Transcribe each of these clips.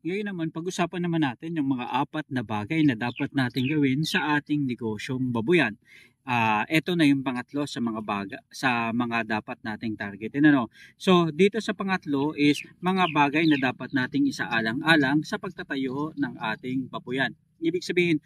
Ngayon naman, pag-usapan naman natin yung mga apat na bagay na dapat nating gawin sa ating negosyong babuyan. Ito na yung pangatlo sa mga dapat nating targetin, ano. So, dito sa pangatlo is mga bagay na dapat nating isaalang-alang sa pagtatayo ng ating babuyan. Ibig sabihin,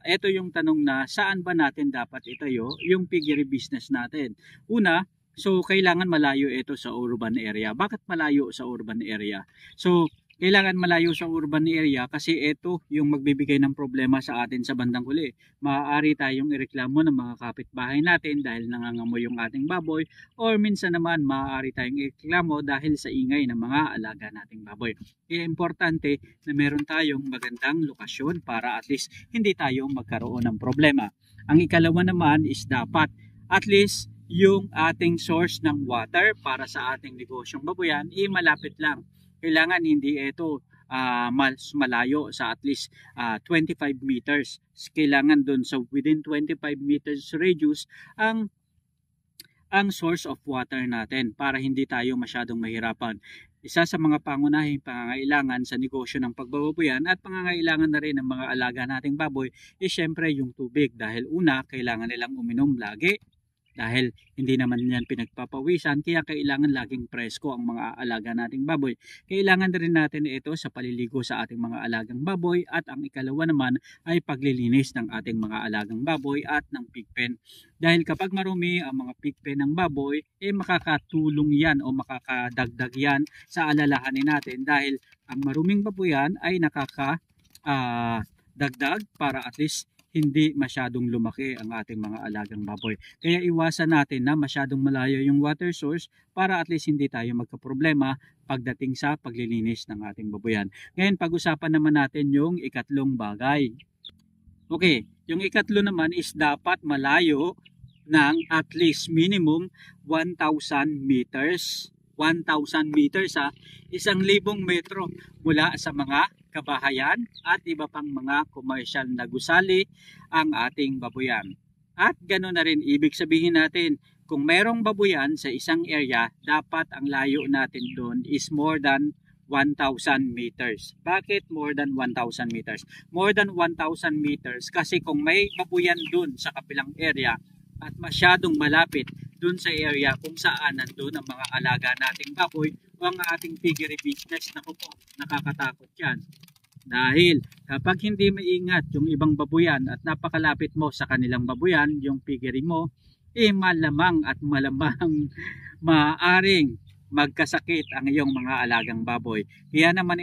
ito yung tanong na saan ba natin dapat itayo yung piggery business natin. Una, so kailangan malayo ito sa urban area. Bakit malayo sa urban area? So, kailangan malayo sa urban area kasi ito yung magbibigay ng problema sa atin sa bandang huli. Maaari tayong ireklamo ng mga kapitbahay natin dahil nangangamoy yung ating baboy, or minsan naman maaari tayong ireklamo dahil sa ingay ng mga alaga nating baboy. Kaya importante na meron tayong magandang lokasyon para at least hindi tayo magkaroon ng problema. Ang ikalawa naman is dapat at least yung ating source ng water para sa ating negosyong baboyan malapit lang. Kailangan hindi ito mas malayo sa at least 25 meters. Kailangan doon sa within 25 meters radius ang source of water natin para hindi tayo masyadong mahirapan. Isa sa mga pangunahing pangangailangan sa negosyo ng pagbababoyan at pangangailangan na rin ng mga alaga nating baboy is syempre yung tubig, dahil una, kailangan nilang uminom lagi. Dahil hindi naman yan pinagpapawisan, kaya kailangan laging presko ang mga alaga nating baboy. Kailangan na rin natin ito sa paliligo sa ating mga alagang baboy, at ang ikalawa naman ay paglilinis ng ating mga alagang baboy at ng pigpen. Dahil kapag marumi ang mga pigpen ng baboy, makakatulong yan o makakadagdag yan sa alalahanin natin, dahil ang maruming baboyan ay dagdag para at least hindi masyadong lumaki ang ating mga alagang baboy. Kaya iwasan natin na masyadong malayo yung water source para at least hindi tayo magkaproblema pagdating sa paglilinis ng ating baboyan. Ngayon, pag-usapan naman natin yung ikatlong bagay. Okay, yung ikatlo naman is dapat malayo ng at least minimum 1,000 meters. 1,000 meters 1,000 metro mula sa mga kabahayan at iba pang mga komersyal na gusali ang ating babuyan. At ganoon na rin, ibig sabihin natin, kung merong babuyan sa isang area, dapat ang layo natin doon is more than 1,000 meters. Bakit more than 1,000 meters? More than 1,000 meters kasi kung may babuyan doon sa kabilang area at masyadong malapit doon sa area kung saan nandun ang mga alaga nating baboy o ang ating piggery business, naku po, nakakatakot yan. Dahil kapag hindi maingat yung ibang babuyan at napakalapit mo sa kanilang babuyan, yung piggery mo, malamang at malamang maaring magkasakit ang iyong mga alagang baboy. Kaya naman